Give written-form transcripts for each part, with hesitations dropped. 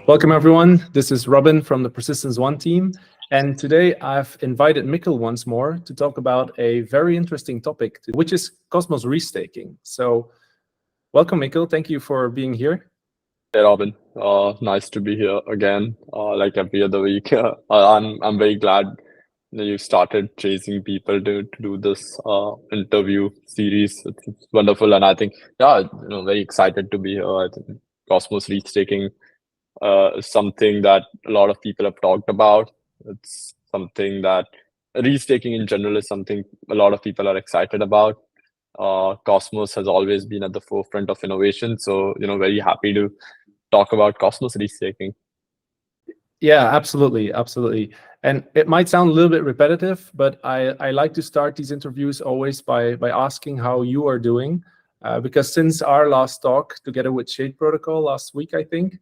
Welcome, everyone. This is Robin from the persistence.one team. And today I've invited Mikhil once more to talk about a very interesting topic, which is Cosmos restaking. So welcome, Mikhil. Thank you for being here. Hey Robin, nice to be here again. Like every other week, I'm very glad that you started chasing people to do this interview series. It's wonderful, and I think very excited to be here. I think Cosmos restaking is something that a lot of people have talked about. It's something that restaking in general is something a lot of people are excited about. Cosmos has always been at the forefront of innovation, so very happy to talk about Cosmos restaking. Yeah, absolutely. Absolutely. And it might sound a little bit repetitive, but I like to start these interviews always by asking how you are doing. Because since our last talk together with Shade Protocol last week, I think,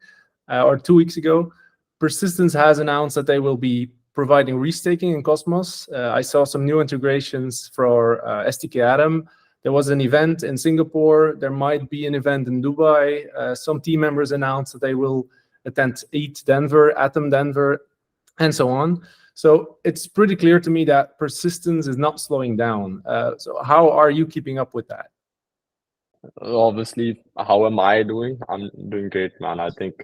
or 2 weeks ago, Persistence has announced that they will be providing restaking in Cosmos. I saw some new integrations for SDK Atom. There was an event in Singapore. There might be an event in Dubai. Some team members announced that they will attend ETH Denver, Atom Denver, and so on. So it's pretty clear to me that persistence is not slowing down. So how are you keeping up with that? Obviously, how am I doing? I'm doing great, man. I think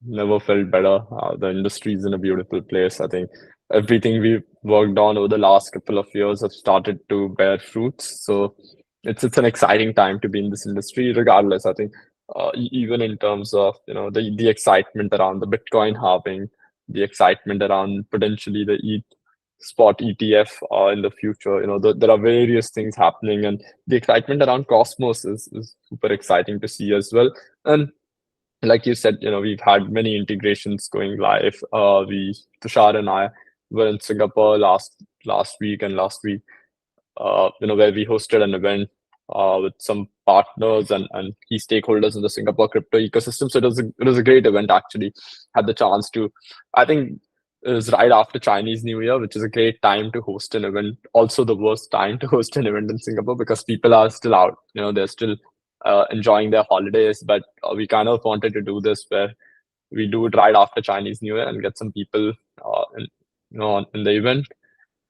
never felt better. The industry is in a beautiful place. I think everything we've worked on over the last couple of years have started to bear fruits. So it's an exciting time to be in this industry. Regardless, I think even in terms of the excitement around the Bitcoin halving, the excitement around potentially the ETH spot ETF in the future. There are various things happening, and the excitement around Cosmos is super exciting to see as well. And like you said, we've had many integrations going live. Tushar and I were in Singapore last week and last week, where we hosted an event with some partners and key stakeholders in the Singapore crypto ecosystem. So it was a great event actually. Had the chance to, I think it was right after Chinese New Year, which is a great time to host an event. Also the worst time to host an event in Singapore because people are still out. They're still enjoying their holidays. But we kind of wanted to do this where we do it right after Chinese New Year and get some people in the event.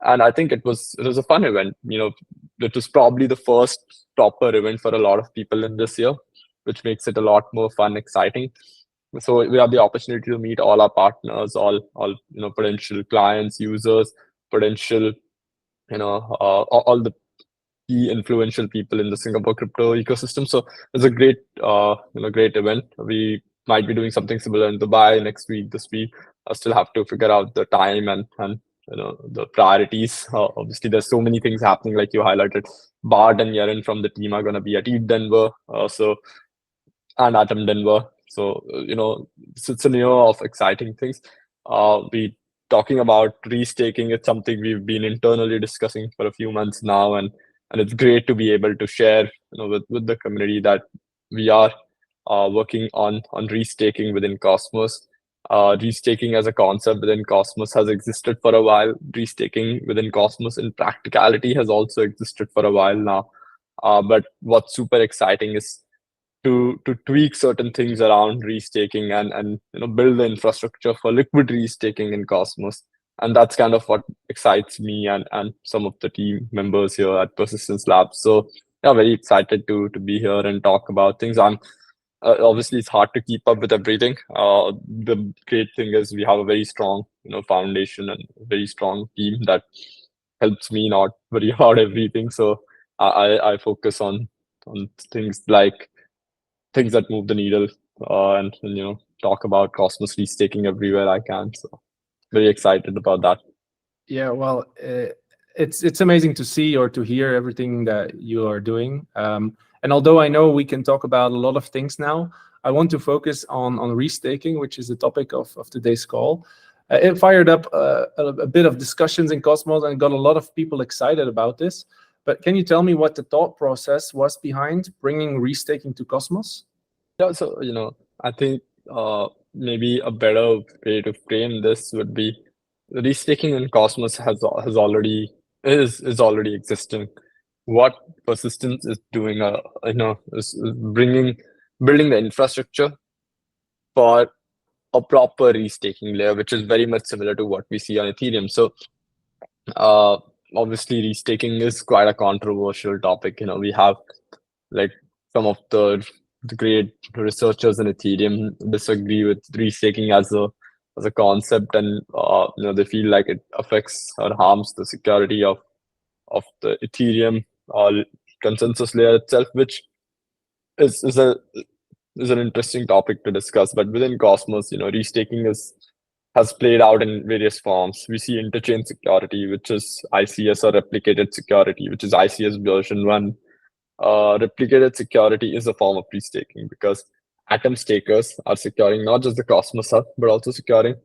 And I think it was a fun event. It was probably the first proper event for a lot of people in this year, which makes it a lot more fun, exciting. So we have the opportunity to meet all our partners, all potential clients, users, potential all the key influential people in the Singapore crypto ecosystem. So it's a great event. We might be doing something similar in Dubai next week, this week. I still have to figure out the time and the priorities. Obviously, there's so many things happening, like you highlighted. Bart and Yaren from the team are going to be at ETH Denver, and Atom Denver. So it's a year of exciting things. We talking about restaking. It's something we've been internally discussing for a few months now, and it's great to be able to share with the community that we are working on restaking within Cosmos. Restaking as a concept within Cosmos has existed for a while. Restaking within Cosmos in practicality has also existed for a while now. But what's super exciting is to tweak certain things around restaking and build the infrastructure for liquid restaking in Cosmos. And that's kind of what excites me and some of the team members here at Persistence Labs. So yeah, very excited to be here and talk about things. I'm obviously it's hard to keep up with everything. The great thing is we have a very strong foundation and a very strong team that helps me not worry about everything. So I focus on things that move the needle, and talk about Cosmos restaking everywhere I can. So very excited about that. Yeah, well, it's amazing to see or to hear everything that you are doing. And although I know we can talk about a lot of things now, I want to focus on restaking, which is the topic of today's call. It fired up a bit of discussions in Cosmos and got a lot of people excited about this. But can you tell me what the thought process was behind bringing restaking to Cosmos? Yeah, so I think maybe a better way to frame this would be restaking in Cosmos has already is already existing. What Persistence is doing, is building the infrastructure for a proper restaking layer, which is very much similar to what we see on Ethereum. So uh, obviously restaking is quite a controversial topic. We have like some of the great researchers in Ethereum disagree with restaking as a concept, and they feel like it affects or harms the security of the Ethereum consensus layer itself, which is a is an interesting topic to discuss. But within Cosmos, restaking is has played out in various forms. We see interchain security, which is ICS, or replicated security, which is ICS version 1. Replicated security is a form of restaking because atom stakers are securing not just the Cosmos hub, but also securing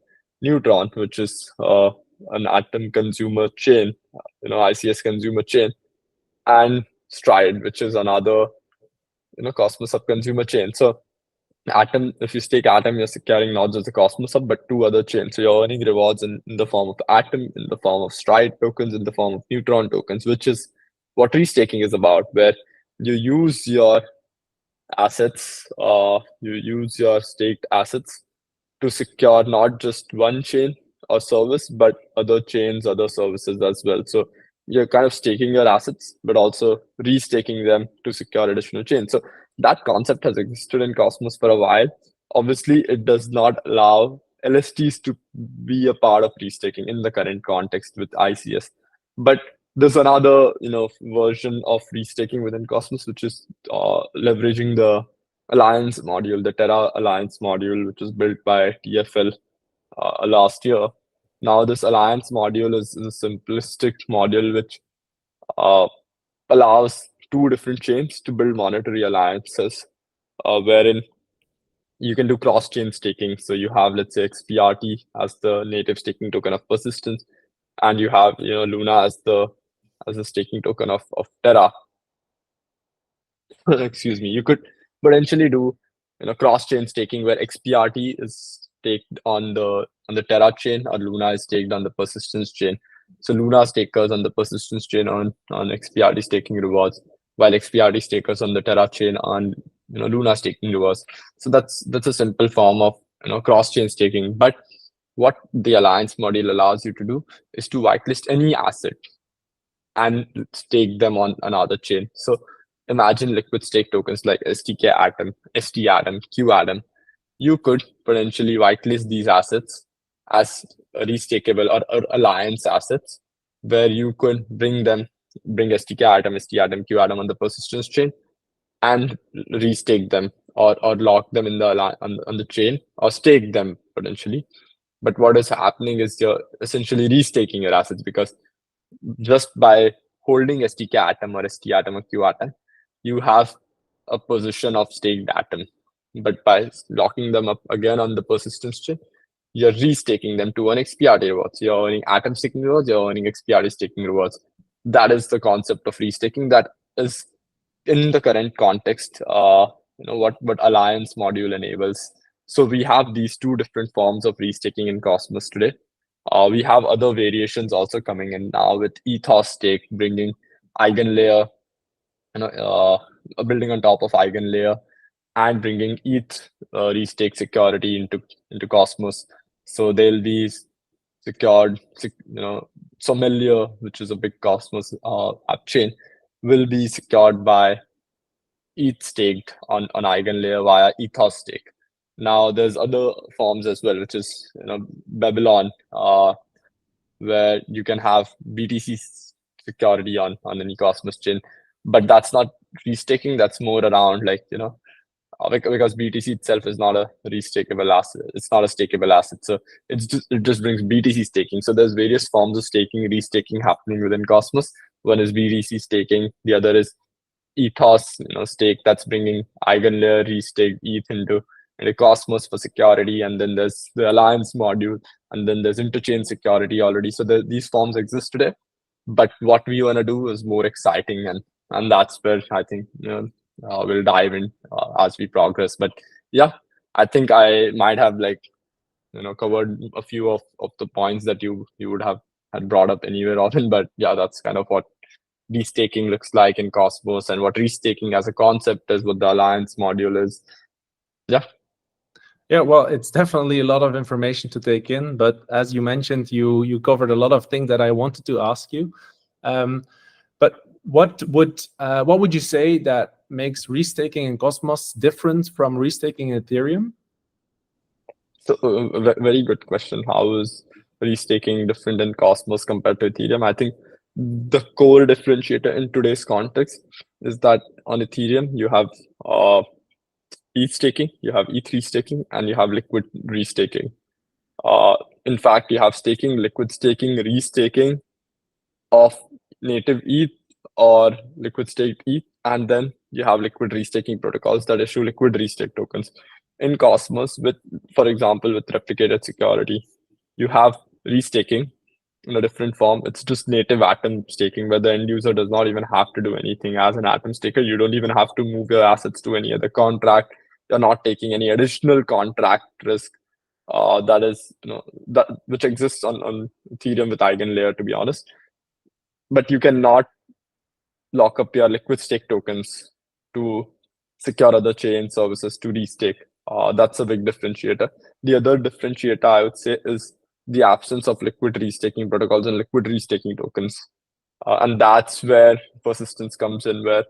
Neutron, which is an atom consumer chain, ICS consumer chain, and Stride, which is another, Cosmos hub consumer chain. So Atom, if you stake Atom, you're securing not just the Cosmos hub, but two other chains. So you're earning rewards in the form of Atom, in the form of Stride tokens, in the form of Neutron tokens, which is what restaking is about, where you use your assets, you use your staked assets to secure not just one chain or service, but other chains, other services as well. So you're kind of staking your assets, but also restaking them to secure additional chains. So that concept has existed in Cosmos for a while. Obviously, it does not allow LSTs to be a part of restaking in the current context with ICS. But there's another, version of restaking within Cosmos, which is leveraging the Alliance module, the Terra Alliance module, which was built by TFL last year. Now, this Alliance module is a simplistic module which uh, allows two different chains to build monetary alliances, wherein you can do cross-chain staking. So you have, let's say, XPRT as the native staking token of persistence, and you have, Luna as the staking token of Terra. Excuse me. You could potentially do, cross-chain staking where XPRT is staked on the Terra chain, or Luna is staked on the persistence chain. So Luna stakers on the persistence chain on XPRT staking rewards, while XPRT stakers on the Terra chain on, Luna staking rewards. So that's a simple form of, cross-chain staking. But what the Alliance module allows you to do is to whitelist any asset and stake them on another chain. So imagine liquid stake tokens like STK Atom, ST Atom, Q Atom. You could potentially whitelist these assets as restakeable or alliance assets, where you could bring STK Atom, ST Atom, Q Atom on the persistence chain and restake them, or lock them in the on the chain, or stake them potentially. But what is happening is you're essentially restaking your assets, because just by holding STK Atom or ST Atom or Q Atom, you have a position of staked Atom. But by locking them up again on the persistence chain, you're restaking them to earn XPRT rewards. You're earning Atom staking rewards, you're earning XPRT staking rewards. That is the concept of restaking that is in the current context, what Alliance module enables. So we have these two different forms of restaking in Cosmos today. We have other variations also coming in now with Ethos stake, bringing eigenlayer, building on top of eigenlayer, and bringing ETH restake security into Cosmos. So they'll be secured, Sommelier, which is a big Cosmos app chain, will be secured by ETH staked on eigenlayer via Ethos stake. Now there's other forms as well, which is Babylon, where you can have BTC security on any Cosmos chain, but that's not restaking. That's more around because BTC itself is not a restakeable asset. It's not a stakeable asset. So it just brings BTC staking. So there's various forms of staking, restaking happening within Cosmos. One is BTC staking. The other is Ethos, stake, that's bringing eigenlayer restaked ETH into Cosmos for security. And then there's the Alliance module, and then there's interchain security already. So these forms exist today. But what we want to do is more exciting, and that's where I think we'll dive in as we progress. But yeah, I think I might have covered a few of the points that you would have had brought up anywhere often. But yeah, that's kind of what restaking looks like in Cosmos, and what restaking as a concept is, what the Alliance module is. Yeah. Yeah, well, it's definitely a lot of information to take in, but as you mentioned, you covered a lot of things that I wanted to ask you. Um, but what would you say that makes restaking in Cosmos different from restaking in Ethereum? So, very good question. How is restaking different in Cosmos compared to Ethereum? I think the core differentiator in today's context is that on Ethereum, you have ETH staking, you have ETH staking, and you have liquid restaking. Uh, in fact, you have staking, liquid staking, restaking of native ETH or liquid staked ETH, and then you have liquid restaking protocols that issue liquid restake tokens. In Cosmos, with for example, with replicated security, you have restaking in a different form. It's just native atom staking where the end user does not even have to do anything. As an atom staker, you don't even have to move your assets to any other contract. You're not taking any additional contract risk. That is, that which exists on Ethereum with EigenLayer, to be honest. But you cannot lock up your liquid stake tokens to secure other chain services to restake. That's a big differentiator. The other differentiator I would say is the absence of liquid restaking protocols and liquid restaking tokens. And that's where persistence comes in, where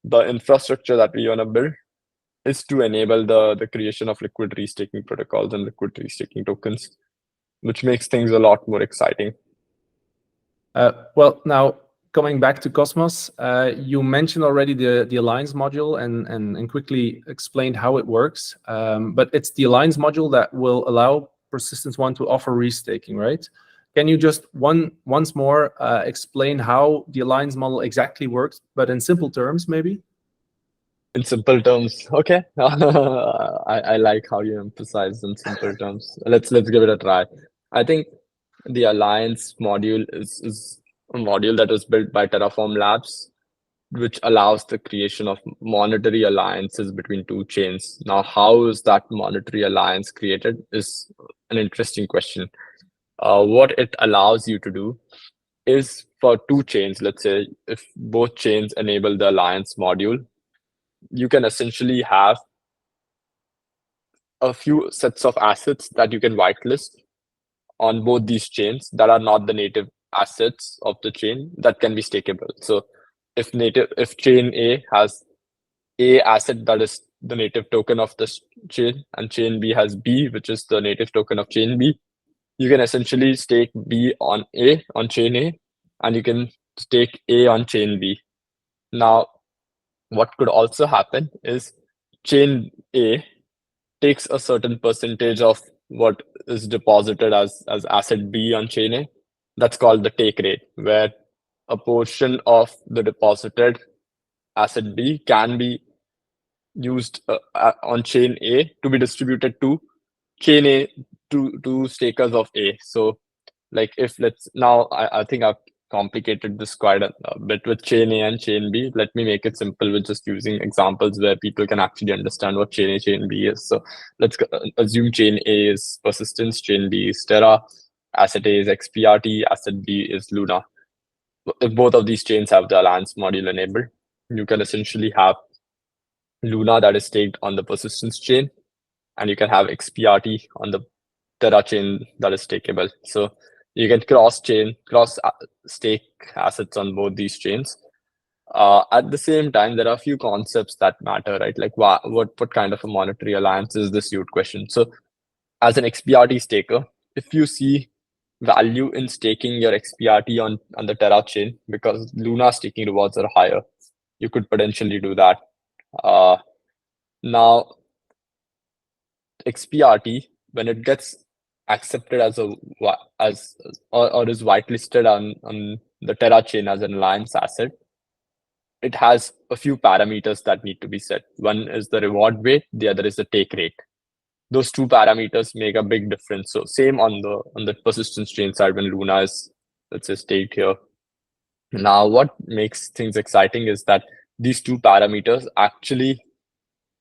the infrastructure that we want to build is to enable the creation of liquid restaking protocols and liquid restaking tokens, which makes things a lot more exciting. Well, now coming back to Cosmos, you mentioned already the Alliance module and quickly explained how it works. But it's the Alliance module that will allow persistence.one to offer restaking, right? Can you just once more explain how the Alliance model exactly works, but in simple terms, maybe? In simple terms, okay. I like how you emphasize in simple terms. Let's give it a try. I think the Alliance module is a module that was built by Terraform Labs, which allows the creation of monetary alliances between two chains. Now, how is that monetary alliance created is an interesting question. What it allows you to do is for two chains, let's say if both chains enable the Alliance module, you can essentially have a few sets of assets that you can whitelist on both these chains that are not the native assets of the chain that can be stakeable. So if chain A has A asset that is the native token of this chain, and chain B has B, which is the native token of chain B, you can essentially stake B on chain A, and you can stake A on chain B. Now, what could also happen is chain A takes a certain percentage of what is deposited as asset B on chain A. That's called the take rate, where a portion of the deposited asset B can be used on chain A to be distributed to chain A to stakers of A. So, like if let's now, I think I've complicated this quite a bit with chain A and chain B. Let me make it simple with just using examples where people can actually understand what chain A, chain B is. So let's assume chain A is persistence, chain B is Terra, asset A is XPRT, asset B is Luna. If both of these chains have the Alliance module enabled, you can essentially have Luna that is staked on the persistence chain, and you can have XPRT on the Terra chain that is stakeable. So you can cross stake assets on both these chains. At the same time, there are a few concepts that matter, right? Like what kind of a monetary alliance is this, you'd question. So as an XPRT staker, if you see value in staking your XPRT on the Terra chain because Luna staking rewards are higher, you could potentially do that. Now, XPRT, when it gets accepted as or is whitelisted on the Terra chain as an alliance asset, it has a few parameters that need to be set. One is the reward weight, the other is the take rate. Those two parameters make a big difference. So same on the persistence chain side when Luna is, let's say, staked here. Now, what makes things exciting is that these two parameters actually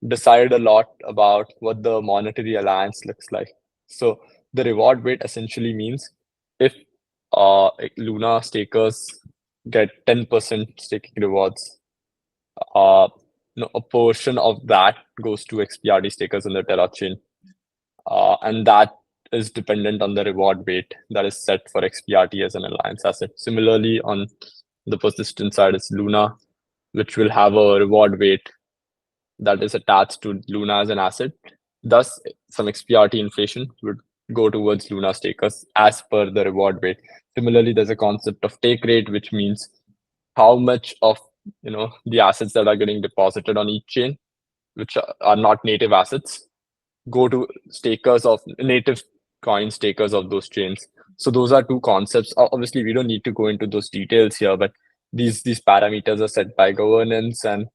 decide a lot about what the monetary alliance looks like. So the reward weight essentially means if Luna stakers get 10% staking rewards, a portion of that goes to XPRD stakers in the Terra chain. and that is dependent on the reward weight that is set for XPRT as an alliance asset. Similarly, on the persistent side is Luna, which will have a reward weight that is attached to Luna as an asset. Thus, some XPRT inflation would go towards Luna stakers as per the reward weight. Similarly, there's a concept of take rate, which means how much of the assets that are getting deposited on each chain, which are not native assets, go to stakers of native coin stakers of those chains. So those are two concepts. Obviously, we don't need to go into those details here, but these parameters are set by governance, and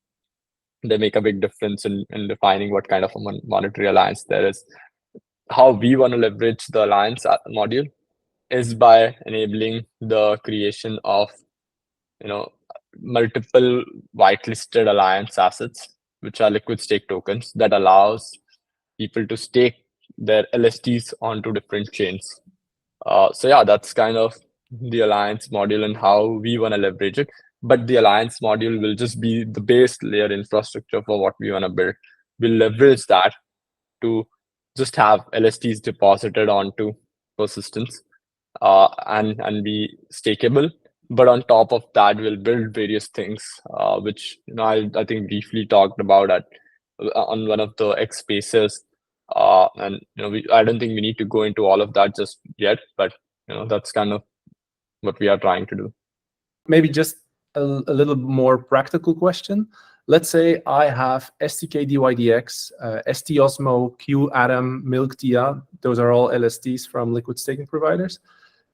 they make a big difference in defining what kind of a monetary alliance there is. How we want to leverage the alliance module is by enabling the creation of multiple whitelisted alliance assets, which are liquid stake tokens that allows people to stake their LSTs onto different chains. So yeah, that's kind of the alliance module and how we want to leverage it. But the alliance module will just be the base layer infrastructure for what we want to build. We'll leverage that to just have LSTs deposited onto persistence and be stakeable. But on top of that, we'll build various things, which I think briefly talked about on one of the X spaces. And I don't think we need to go into all of that just yet, but that's kind of what we are trying to do. Maybe just a little more practical question. Let's say I have STK DYDX, ST Osmo, Q Atom, Milk Tia. Those are all LSTs from liquid staking providers.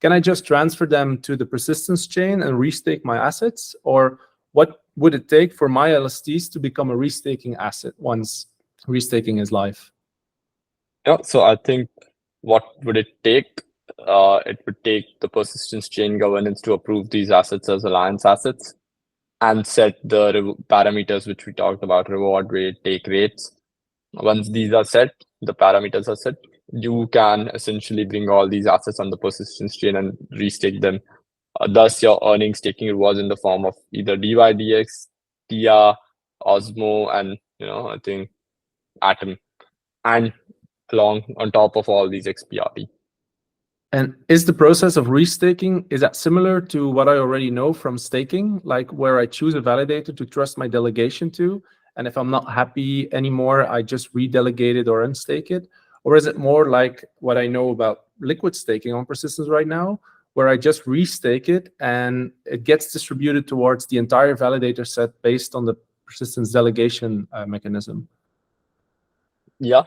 Can I just transfer them to the persistence chain and restake my assets? Or what would it take for my LSTs to become a restaking asset once restaking is live? Yeah, so I think what would it take? It would take the persistence chain governance to approve these assets as alliance assets and set the parameters which we talked about, reward rate, take rates. Once these are set, the parameters are set, you can essentially bring all these assets on the persistence chain and restake them. Thus, your earning staking rewards in the form of either DYDX, TIA, Osmo, and I think Atom, and along on top of all these XPRT. And is the process of restaking, is that similar to what I already know from staking, like where I choose a validator to trust my delegation to, and if I'm not happy anymore, I just redelegate it or unstake it? Or is it more like what I know about liquid staking on persistence right now, where I just restake it and it gets distributed towards the entire validator set based on the persistence delegation mechanism? Yeah,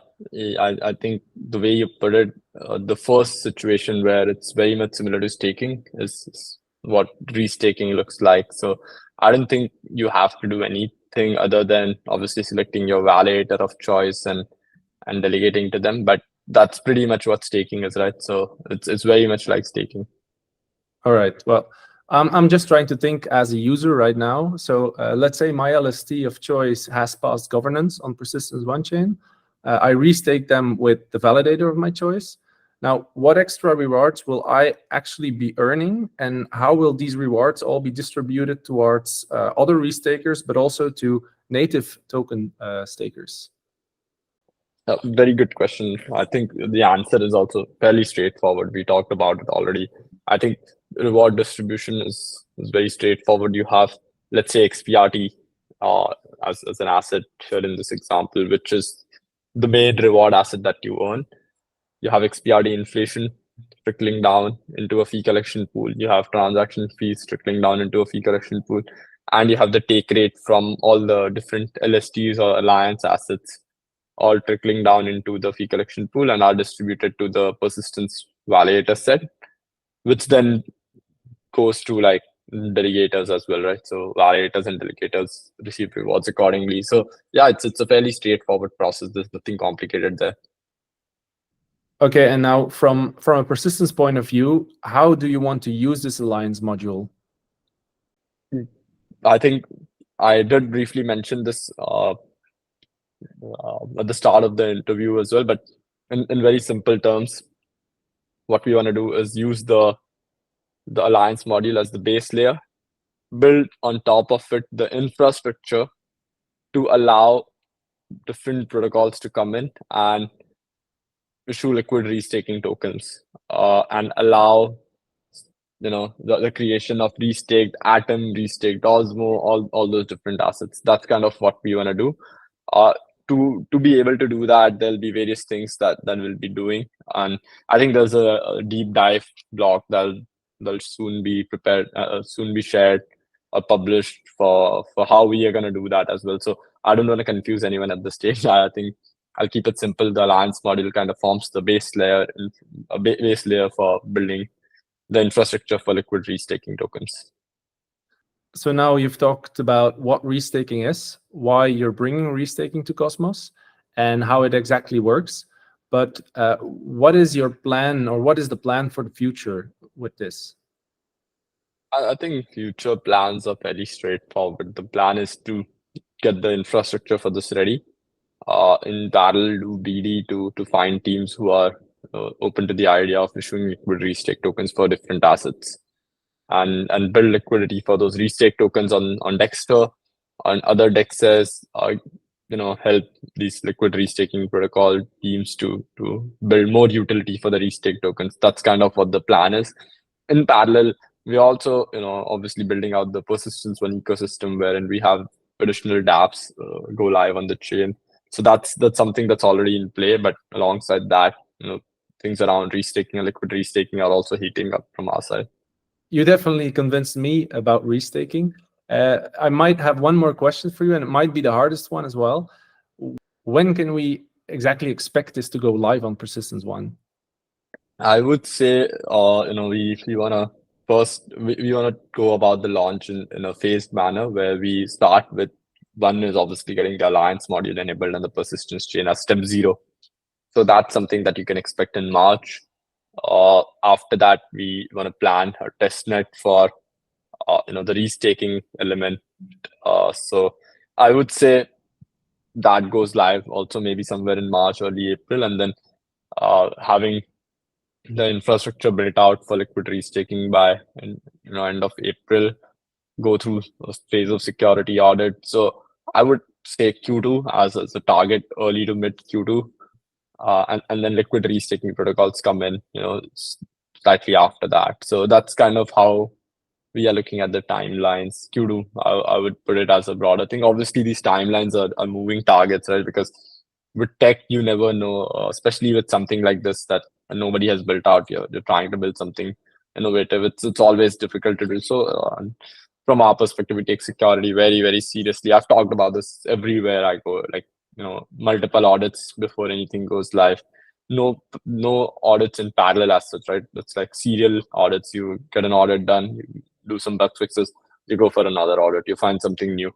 I think the way you put it, the first situation where it's very much similar to staking is what restaking looks like. So I don't think you have to do anything other than obviously selecting your validator of choice and delegating to them. But that's pretty much what staking is, right? So it's very much like staking. All right. Well, I'm just trying to think as a user right now. So let's say my LST of choice has passed governance on persistence.one chain. I restake them with the validator of my choice. Now, what extra rewards will I actually be earning, and how will these rewards all be distributed towards other restakers, but also to native token stakers? Very good question. I think the answer is also fairly straightforward. We talked about it already. I think reward distribution is very straightforward. You have, let's say, XPRT as an asset here in this example, which is the main reward asset that you earn. You have XPRT inflation trickling down into a fee collection pool. You have transaction fees trickling down into a fee collection pool. And you have the take rate from all the different LSTs or alliance assets all trickling down into the fee collection pool and are distributed to the persistence validator set, which then goes to like delegators as well, right? So validators and delegators receive rewards accordingly. So yeah, it's a fairly straightforward process. There's nothing complicated there. Okay, and now from a persistence point of view, how do you want to use this alliance module? I think I did briefly mention this at the start of the interview as well, but in very simple terms, what we want to do is use the alliance module as the base layer, build on top of it the infrastructure to allow different protocols to come in and issue liquid restaking tokens and allow the creation of restaked Atom, restaked Osmo, all those different assets. That's kind of what we want to do. Uh, to be able to do that, there'll be various things that we'll be doing, and I think there's a deep dive blog that'll soon be prepared, soon be shared or published for how we are going to do that as well. So I don't want to confuse anyone at this stage. I think I'll keep it simple. The alliance module kind of forms the base layer, base layer for building the infrastructure for liquid restaking tokens. So now you've talked about what restaking is, why you're bringing restaking to Cosmos, and how it exactly works. But what is your plan, or what is the plan for the future with this? I think future plans are fairly straightforward. The plan is to get the infrastructure for this ready. In parallel, do BD to find teams who are open to the idea of issuing liquid restake tokens for different assets, and build liquidity for those restake tokens on Dexter, on other dexes. Help these liquid restaking protocol teams to build more utility for the restake tokens. That's kind of what the plan is. In parallel, we also obviously building out the persistence.one ecosystem, wherein we have additional dApps go live on the chain. So that's something that's already in play. But alongside that, things around restaking and liquid restaking are also heating up from our side. You definitely convinced me about restaking. I might have one more question for you, and it might be the hardest one as well. When can we exactly expect this to go live on persistence.one? I would say, we wanna first we wanna go about the launch in a phased manner, where we start with one is obviously getting the alliance module enabled and the persistence chain as step 0. So that's something that you can expect in March. After that, we want to plan a test net for the restaking element. So I would say that goes live also maybe somewhere in March, early April, and then having the infrastructure built out for liquid restaking by end of April, go through a phase of security audit. So I would say Q2 as a target, early to mid Q2, and then liquid restaking protocols come in, slightly after that. So that's kind of how we are looking at the timelines. Q2, I would put it as a broader thing. Obviously, these timelines are moving targets, right? Because with tech, you never know, especially with something like this that nobody has built out. You're trying to build something innovative. It's always difficult to do so. From our perspective, we take security very, very seriously. I've talked about this everywhere I go, like, multiple audits before anything goes live. No audits in parallel as such, right? It's like serial audits. You get an audit done, you do some bug fixes, you go for another audit, you find something new,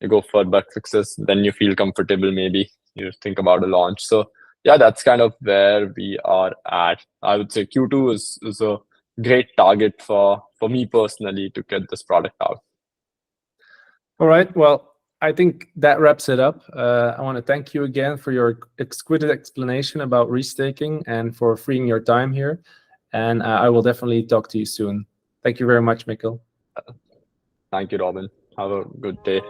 you go for bug fixes, then you feel comfortable, maybe you think about a launch. So yeah, that's kind of where we are at. I would say Q2 is a great target for me personally to get this product out. All right. Well, I think that wraps it up. I want to thank you again for your exquisite explanation about restaking and for freeing your time here. And I will definitely talk to you soon. Thank you very much, Mikhil. Thank you, Robin. Have a good day.